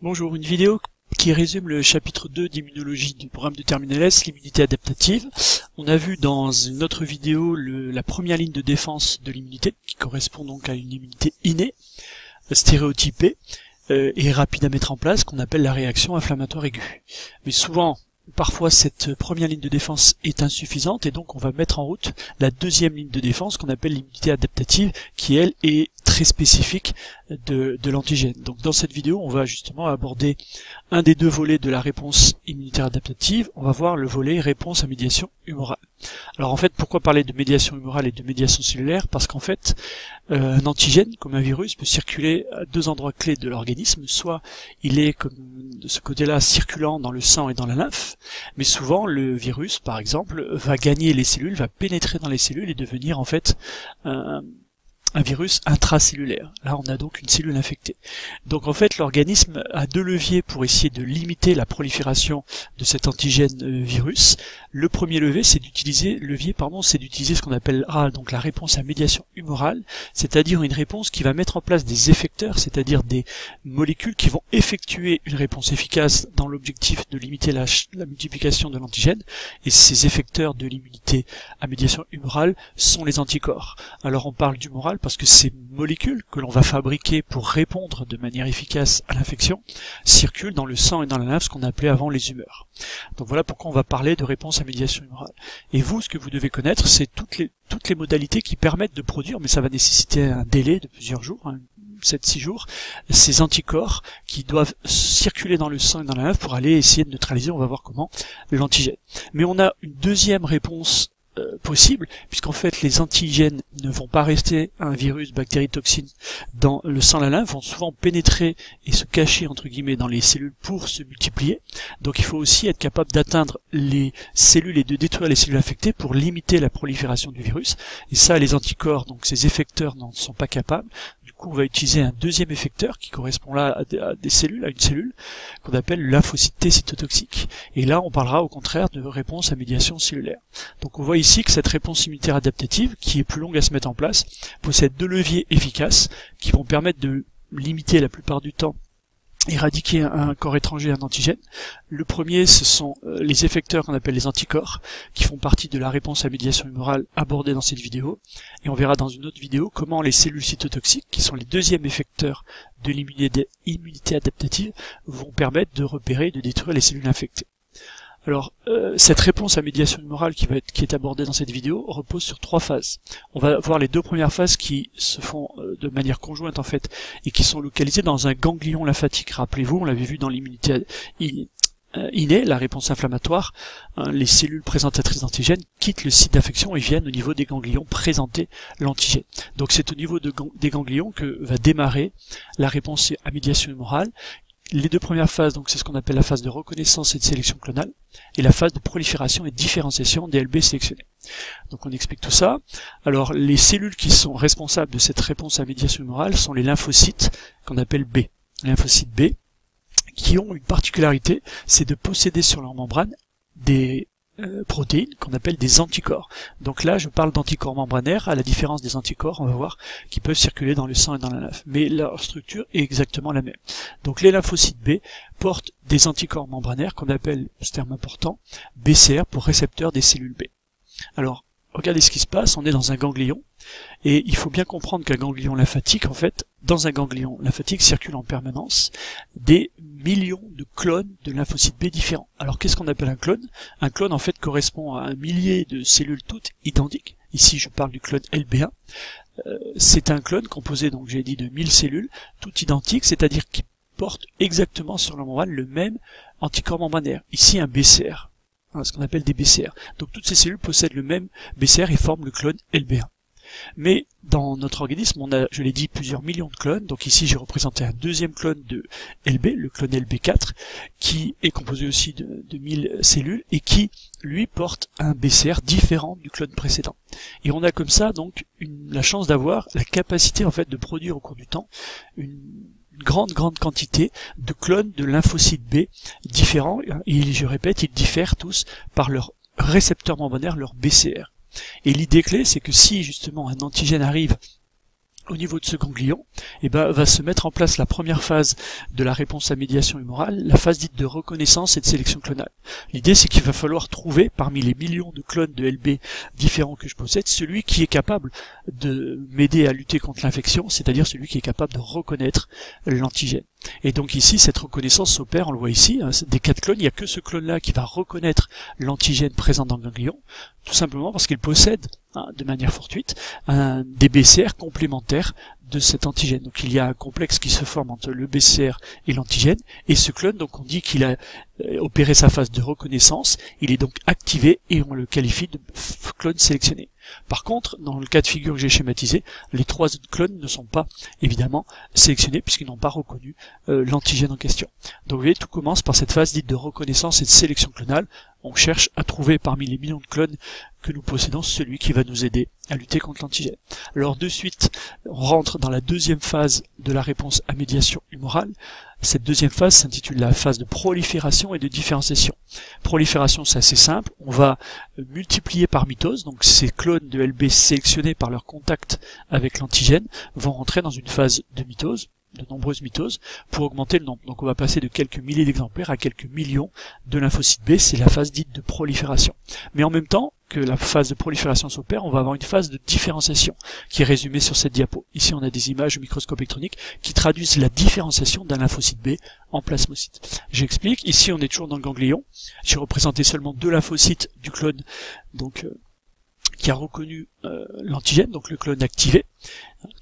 Bonjour, une vidéo qui résume le chapitre 2 d'immunologie du programme de Terminal S, l'immunité adaptative. On a vu dans une autre vidéo la première ligne de défense de l'immunité, qui correspond donc à une immunité innée, stéréotypée, et rapide à mettre en place, qu'on appelle la réaction inflammatoire aiguë. Mais souvent, parfois cette première ligne de défense est insuffisante, et donc on va mettre en route la deuxième ligne de défense qu'on appelle l'immunité adaptative, qui elle est très spécifique de l'antigène. Donc dans cette vidéo, on va justement aborder un des deux volets de la réponse immunitaire adaptative. On va voir le volet réponse à médiation humorale. Alors en fait, pourquoi parler de médiation humorale et de médiation cellulaire? Parce qu'en fait, un antigène, comme un virus, peut circuler à deux endroits clés de l'organisme. Soit il est, comme de ce côté-là, circulant dans le sang et dans la lymphe, mais souvent le virus, par exemple, va gagner les cellules, va pénétrer dans les cellules et devenir en fait un virus intracellulaire. Là, on a donc une cellule infectée. Donc en fait, l'organisme a deux leviers pour essayer de limiter la prolifération de cet antigène virus. Le premier levier, c'est d'utiliser ce qu'on appellera donc la réponse à médiation humorale, c'est-à-dire une réponse qui va mettre en place des effecteurs, c'est-à-dire des molécules qui vont effectuer une réponse efficace dans l'objectif de limiter la multiplication de l'antigène. Et ces effecteurs de l'immunité à médiation humorale sont les anticorps. Alors on parle d'humoral parce que ces molécules que l'on va fabriquer pour répondre de manière efficace à l'infection circulent dans le sang et dans la lymphe, ce qu'on appelait avant les humeurs. Donc voilà pourquoi on va parler de réponse à médiation humorale. Et vous, ce que vous devez connaître, c'est toutes les modalités qui permettent de produire, mais ça va nécessiter un délai de plusieurs jours, 7-6 jours, ces anticorps qui doivent circuler dans le sang et dans la lymphe pour aller essayer de neutraliser, on va voir comment, l'antigène. Mais on a une deuxième réponse possible, puisqu'en fait les antigènes ne vont pas rester un virus, bactérie, toxine dans le sang, la lymphe, vont souvent pénétrer et se cacher entre guillemets dans les cellules pour se multiplier. Donc il faut aussi être capable d'atteindre les cellules et de détruire les cellules infectées pour limiter la prolifération du virus. Et ça, les anticorps, donc ces effecteurs, n'en sont pas capables. Du coup, on va utiliser un deuxième effecteur qui correspond là à une cellule qu'on appelle le lymphocyte T cytotoxique. Et là, on parlera au contraire de réponse à médiation cellulaire. Donc on voit ici que cette réponse immunitaire adaptative, qui est plus longue à se mettre en place, possède deux leviers efficaces qui vont permettre de limiter la plupart du temps, éradiquer un corps étranger, un antigène. Le premier, ce sont les effecteurs qu'on appelle les anticorps, qui font partie de la réponse à médiation humorale abordée dans cette vidéo. Et on verra dans une autre vidéo comment les cellules cytotoxiques, qui sont les deuxièmes effecteurs de l'immunité adaptative, vont permettre de repérer et de détruire les cellules infectées. Alors, cette réponse à médiation humorale qui est abordée dans cette vidéo repose sur trois phases. On va voir les deux premières phases qui se font de manière conjointe en fait, et qui sont localisées dans un ganglion lymphatique. Rappelez-vous, on l'avait vu dans l'immunité innée, la réponse inflammatoire, les cellules présentatrices d'antigènes quittent le site d'infection et viennent au niveau des ganglions présenter l'antigène. Donc c'est au niveau des ganglions que va démarrer la réponse à médiation humorale. Les deux premières phases, donc c'est ce qu'on appelle la phase de reconnaissance et de sélection clonale, et la phase de prolifération et de différenciation des LB sélectionnés. Donc on explique tout ça. Alors les cellules qui sont responsables de cette réponse à médiation humorale sont les lymphocytes qu'on appelle B. Les lymphocytes B, qui ont une particularité, c'est de posséder sur leur membrane des protéines qu'on appelle des anticorps. Donc là, je parle d'anticorps membranaires, à la différence des anticorps, on va voir, qui peuvent circuler dans le sang et dans la lymphe. Mais leur structure est exactement la même. Donc les lymphocytes B portent des anticorps membranaires qu'on appelle, ce terme important, BCR pour récepteurs des cellules B. Alors, regardez ce qui se passe, on est dans un ganglion, et il faut bien comprendre qu'un ganglion lymphatique, en fait, dans un ganglion lymphatique circulent en permanence des millions de clones de lymphocytes B différents. Alors qu'est-ce qu'on appelle un clone? Un clone en fait correspond à un millier de cellules toutes identiques. Ici je parle du clone LB1. C'est un clone composé, donc j'ai dit, de 1000 cellules, toutes identiques, c'est-à-dire qui portent exactement sur leur membrane le même anticorps membranaire. Ici un BCR, ce qu'on appelle des BCR. Donc toutes ces cellules possèdent le même BCR et forment le clone LB1. Mais dans notre organisme, on a, je l'ai dit, plusieurs millions de clones. Donc ici, j'ai représenté un deuxième clone de LB, le clone LB4, qui est composé aussi de 1000 cellules et qui, lui, porte un BCR différent du clone précédent. Et on a comme ça, donc, la chance d'avoir la capacité, en fait, de produire au cours du temps une grande quantité de clones de lymphocytes B différents. Et je répète, ils diffèrent tous par leur récepteur membranaire, leur BCR. Et l'idée clé, c'est que si justement un antigène arrive au niveau de ce ganglion, va se mettre en place la première phase de la réponse à médiation humorale, la phase dite de reconnaissance et de sélection clonale. L'idée, c'est qu'il va falloir trouver, parmi les millions de clones de LB différents que je possède, celui qui est capable de m'aider à lutter contre l'infection, c'est-à-dire celui qui est capable de reconnaître l'antigène. Et donc ici, cette reconnaissance s'opère, on le voit ici, des 4 clones, il n'y a que ce clone-là qui va reconnaître l'antigène présent dans le ganglion, tout simplement parce qu'il possède, de manière fortuite, des BCR complémentaires de cet antigène. Donc il y a un complexe qui se forme entre le BCR et l'antigène, et ce clone, donc on dit qu'il a opéré sa phase de reconnaissance, il est donc activé et on le qualifie de clone sélectionné. Par contre, dans le cas de figure que j'ai schématisé, les 3 autres clones ne sont pas évidemment sélectionnés puisqu'ils n'ont pas reconnu l'antigène en question. Donc vous voyez, tout commence par cette phase dite de reconnaissance et de sélection clonale. On cherche à trouver parmi les millions de clones que nous possédons celui qui va nous aider à lutter contre l'antigène. Alors de suite, on rentre dans la deuxième phase de la réponse à médiation humorale. Cette deuxième phase s'intitule la phase de prolifération et de différenciation. Prolifération, c'est assez simple, on va multiplier par mitose, donc ces clones de LB sélectionnés par leur contact avec l'antigène vont rentrer dans une phase de mitose, de nombreuses mitoses, pour augmenter le nombre. Donc on va passer de quelques milliers d'exemplaires à quelques millions de lymphocytes B, c'est la phase dite de prolifération. Mais en même temps que la phase de prolifération s'opère, on va avoir une phase de différenciation qui est résumée sur cette diapo. Ici on a des images au microscope électronique qui traduisent la différenciation d'un lymphocyte B en plasmocyte. J'explique, ici on est toujours dans le ganglion, j'ai représenté seulement 2 lymphocytes du clone, donc qui a reconnu l'antigène, donc le clone activé,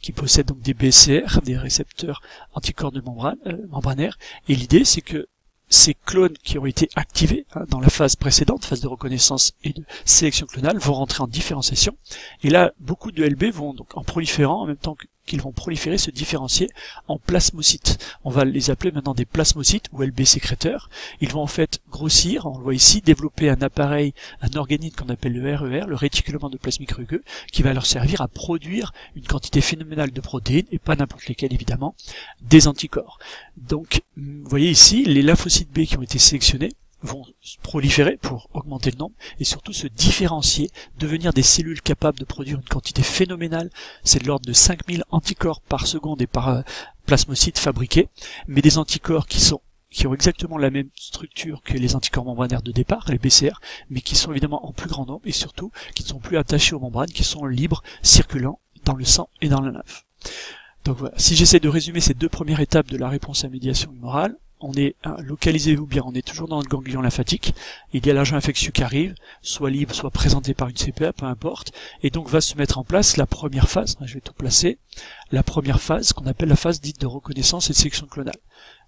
qui possède donc des BCR, des récepteurs anticorps de membranaires, et l'idée c'est que ces clones qui ont été activés dans la phase précédente, phase de reconnaissance et de sélection clonale, vont rentrer en différenciation, et là beaucoup de LB vont donc en proliférant, en même temps qu'ils vont proliférer, se différencier en plasmocytes. On va les appeler maintenant des plasmocytes ou LB sécréteurs. Ils vont en fait grossir, on le voit ici, développer un appareil, un organite qu'on appelle le RER, le réticulement endoplasmique rugueux, qui va leur servir à produire une quantité phénoménale de protéines, et pas n'importe lesquelles évidemment, des anticorps. Donc, vous voyez ici, les lymphocytes B qui ont été sélectionnés vont proliférer pour augmenter le nombre et surtout se différencier, devenir des cellules capables de produire une quantité phénoménale, c'est de l'ordre de 5000 anticorps par seconde et par plasmocyte fabriqués, mais des anticorps qui ont exactement la même structure que les anticorps membranaires de départ, les BCR, mais qui sont évidemment en plus grand nombre et surtout qui ne sont plus attachés aux membranes, qui sont libres, circulant dans le sang et dans la lymphe. Donc voilà, si j'essaie de résumer ces 2 premières étapes de la réponse à médiation humorale, on est, localisez-vous bien, on est toujours dans le ganglion lymphatique, il y a l'agent infectieux qui arrive, soit libre, soit présenté par une CPA, peu importe, et donc va se mettre en place la première phase, je vais tout placer, la première phase qu'on appelle la phase dite de reconnaissance et de sélection clonale.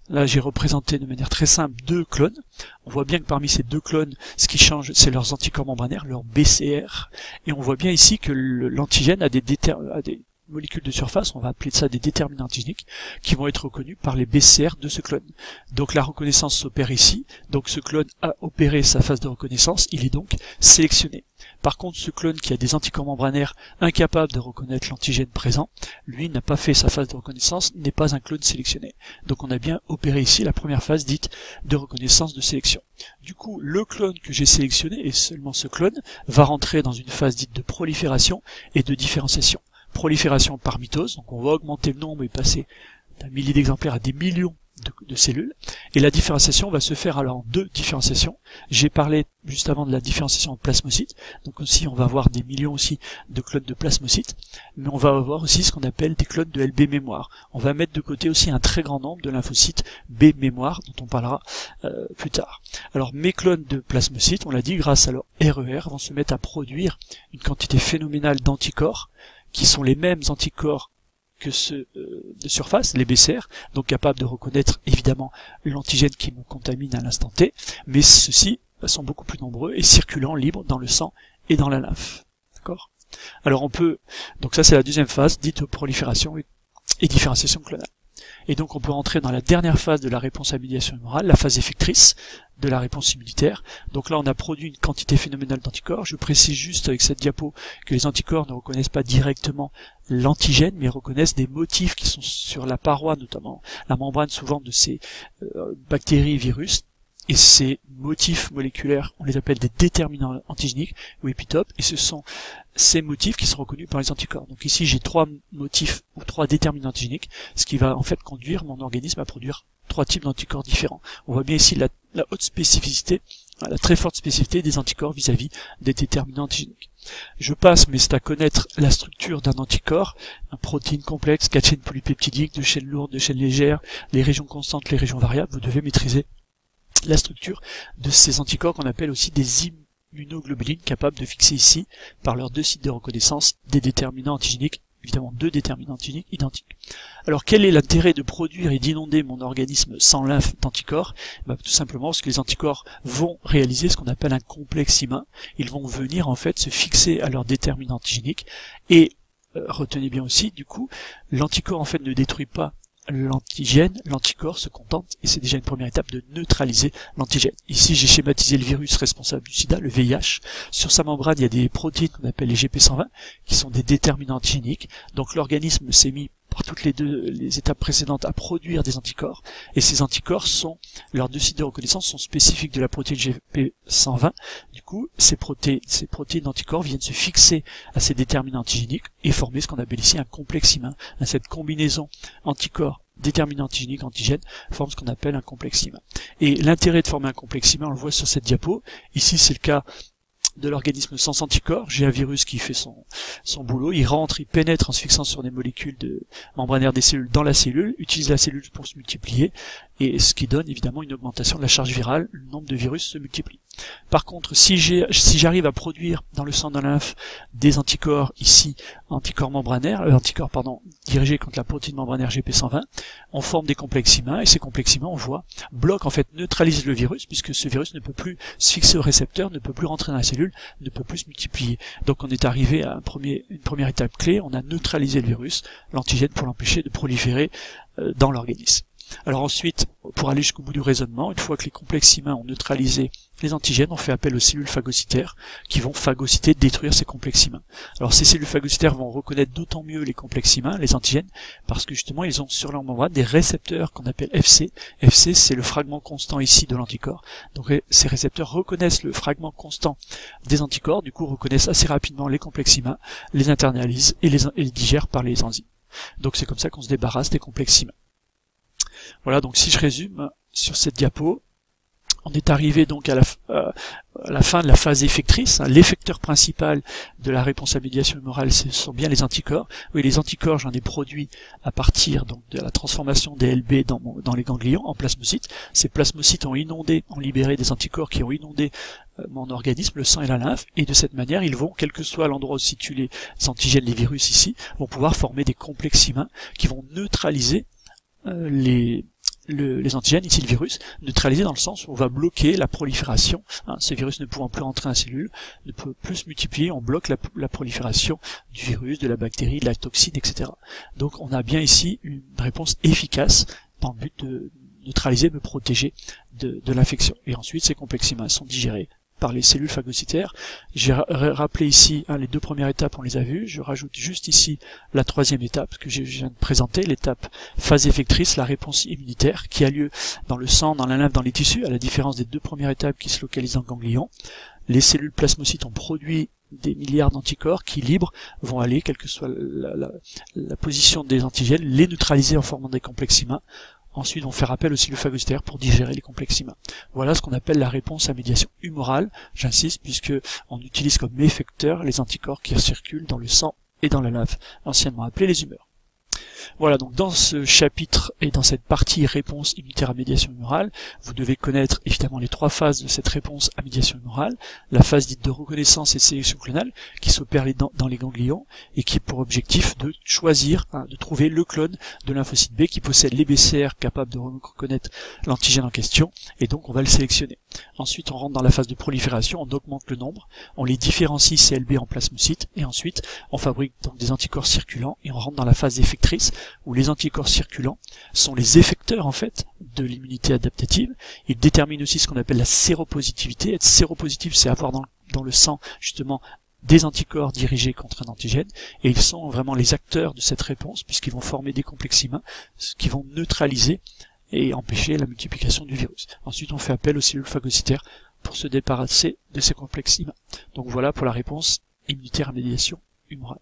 Là, j'ai représenté de manière très simple 2 clones. On voit bien que parmi ces 2 clones, ce qui change, c'est leurs anticorps membranaires, leurs BCR, et on voit bien ici que l'antigène a des molécules de surface, on va appeler ça des déterminants antigéniques, qui vont être reconnus par les BCR de ce clone. Donc la reconnaissance s'opère ici, donc ce clone a opéré sa phase de reconnaissance, il est donc sélectionné. Par contre, ce clone qui a des anticorps membranaires incapables de reconnaître l'antigène présent, lui n'a pas fait sa phase de reconnaissance, n'est pas un clone sélectionné. Donc on a bien opéré ici la première phase dite de reconnaissance de sélection. Du coup, le clone que j'ai sélectionné, et seulement ce clone, va rentrer dans une phase dite de prolifération et de différenciation. Prolifération par mitose, donc on va augmenter le nombre et passer d'un millier d'exemplaires à des millions de cellules, et la différenciation va se faire alors en 2 différenciations. J'ai parlé juste avant de la différenciation en plasmocytes, donc aussi on va avoir des millions aussi de clones de plasmocytes, mais on va avoir aussi ce qu'on appelle des clones de LB mémoire. On va mettre de côté aussi un très grand nombre de lymphocytes B mémoire, dont on parlera plus tard. Alors mes clones de plasmocytes, on l'a dit, grâce à leur RER, vont se mettre à produire une quantité phénoménale d'anticorps, qui sont les mêmes anticorps que ceux de surface, les BCR, donc capables de reconnaître évidemment l'antigène qui me contamine à l'instant T, mais ceux-ci sont beaucoup plus nombreux et circulant libres dans le sang et dans la lymphe. D'accord ? Alors on peut, donc ça c'est la deuxième phase, dite prolifération et différenciation clonale. Et donc on peut rentrer dans la dernière phase de la réponse à médiation humorale, la phase effectrice de la réponse immunitaire. Donc là on a produit une quantité phénoménale d'anticorps. Je précise juste avec cette diapo que les anticorps ne reconnaissent pas directement l'antigène, mais reconnaissent des motifs qui sont sur la paroi, notamment la membrane souvent de ces bactéries, virus, et ces motifs moléculaires, on les appelle des déterminants antigéniques ou épitopes, et ce sont ces motifs qui sont reconnus par les anticorps. Donc ici j'ai 3 motifs ou 3 déterminants antigéniques, ce qui va en fait conduire mon organisme à produire 3 types d'anticorps différents. On voit bien ici la haute spécificité, la très forte spécificité des anticorps vis-à-vis des déterminants antigéniques. Je passe, mais c'est à connaître la structure d'un anticorps, une protéine complexe, 4 chaînes polypeptidiques, 2 chaînes lourdes, 2 chaînes légères, les régions constantes, les régions variables. Vous devez maîtriser la structure de ces anticorps qu'on appelle aussi des immunoglobulines, capables de fixer ici, par leurs 2 sites de reconnaissance, des déterminants antigéniques, évidemment 2 déterminants antigéniques identiques. Alors quel est l'intérêt de produire et d'inonder mon organisme sans lymphe d'anticorps? Tout simplement parce que les anticorps vont réaliser ce qu'on appelle un complexe immun. Ils vont venir en fait se fixer à leurs déterminants antigéniques et retenez bien aussi, du coup, l'anticorps en fait ne détruit pas l'antigène, l'anticorps se contente, et c'est déjà une première étape, de neutraliser l'antigène. Ici j'ai schématisé le virus responsable du sida, le VIH. Sur sa membrane il y a des protéines qu'on appelle les GP120 qui sont des déterminants antigéniques. Donc l'organisme s'est mis par toutes les étapes précédentes à produire des anticorps, et ces anticorps sont, leurs 2 sites de reconnaissance sont spécifiques de la protéine GP120. Du coup ces protéines d'anticorps viennent se fixer à ces déterminants antigéniques et former ce qu'on appelle ici un complexe immun. Cette combinaison anticorps déterminants antigéniques antigènes forme ce qu'on appelle un complexe immun. Et l'intérêt de former un complexe immun, on le voit sur cette diapo. Ici c'est le cas de l'organisme sans anticorps. J'ai un virus qui fait son boulot, il rentre, il pénètre en se fixant sur des molécules membranaires des cellules dans la cellule, utilise la cellule pour se multiplier, et ce qui donne évidemment une augmentation de la charge virale, le nombre de virus se multiplie. Par contre, si j'arrive à produire dans le sang, dans la lymphe, des anticorps ici, anticorps dirigés contre la protéine membranaire GP120, on forme des complexes immuns, et ces complexes immuns, on voit, bloquent, en fait, neutralisent le virus, puisque ce virus ne peut plus se fixer au récepteur, ne peut plus rentrer dans la cellule, ne peut plus se multiplier. Donc on est arrivé à une première étape clé, on a neutralisé le virus, l'antigène, pour l'empêcher de proliférer dans l'organisme. Alors ensuite, pour aller jusqu'au bout du raisonnement, une fois que les complexes immuns ont neutralisé les antigènes, on fait appel aux cellules phagocytaires qui vont phagocyter, détruire ces complexes immuns. Alors ces cellules phagocytaires vont reconnaître d'autant mieux les complexes immuns, les antigènes, parce que justement ils ont sur leur membrane des récepteurs qu'on appelle FC. FC, c'est le fragment constant ici de l'anticorps. Donc ces récepteurs reconnaissent le fragment constant des anticorps, du coup reconnaissent assez rapidement les complexes immuns, les internalisent et les digèrent par les enzymes. Donc c'est comme ça qu'on se débarrasse des complexes immuns. Voilà, donc si je résume sur cette diapo, on est arrivé donc à la fin de la phase effectrice. L'effecteur principal de la réponse à médiation humorale, ce sont bien les anticorps. Oui, les anticorps, j'en ai produit à partir donc de la transformation des LB dans les ganglions en plasmocytes. Ces plasmocytes ont libéré des anticorps qui ont inondé mon organisme, le sang et la lymphe, et de cette manière, ils vont, quel que soit l'endroit où se situent les antigènes, les virus ici, vont pouvoir former des complexes immuns qui vont neutraliser les antigènes, ici le virus, neutralisé dans le sens où on va bloquer la prolifération. Ce virus ne pouvant plus entrer dans la cellule, ne peut plus se multiplier, on bloque la prolifération du virus, de la bactérie, de la toxine, etc. Donc on a bien ici une réponse efficace dans le but de neutraliser, me protéger de l'infection. Et ensuite, ces complexes immuns sont digérés par les cellules phagocytaires. J'ai rappelé ici les 2 premières étapes, on les a vues. Je rajoute juste ici la 3e étape que je viens de présenter, l'étape phase effectrice, la réponse immunitaire, qui a lieu dans le sang, dans la lymphe, dans les tissus, à la différence des 2 premières étapes qui se localisent dans le ganglion. Les cellules plasmocytes ont produit des milliards d'anticorps qui, libres, vont aller, quelle que soit la position des antigènes, les neutraliser en formant des complexes immuns. Ensuite, on fait appel aux cellules phagocytaires pour digérer les complexes immuns. Voilà ce qu'on appelle la réponse à médiation humorale, j'insiste, puisque on utilise comme effecteur les anticorps qui circulent dans le sang et dans la lymphe, anciennement appelés les humeurs. Voilà, donc dans ce chapitre et dans cette partie réponse immunitaire à médiation humorale, vous devez connaître évidemment les 3 phases de cette réponse à médiation humorale, la phase dite de reconnaissance et de sélection clonale, qui s'opère dans les ganglions, et qui a pour objectif de choisir, de trouver le clone de lymphocyte B qui possède les BCR capables de reconnaître l'antigène en question, et donc on va le sélectionner. Ensuite, on rentre dans la phase de prolifération, on augmente le nombre, on les différencie CLB en plasmocytes, et ensuite on fabrique donc des anticorps circulants, et on rentre dans la phase effectrice, où les anticorps circulants sont les effecteurs en fait de l'immunité adaptative. Ils déterminent aussi ce qu'on appelle la séropositivité. Être séropositif, c'est avoir dans le sang justement des anticorps dirigés contre un antigène, et ils sont vraiment les acteurs de cette réponse, puisqu'ils vont former des complexes immuns qui vont neutraliser et empêcher la multiplication du virus. Ensuite, on fait appel aux cellules phagocytaires pour se débarrasser de ces complexes IMA. Donc voilà pour la réponse immunitaire à médiation humorale.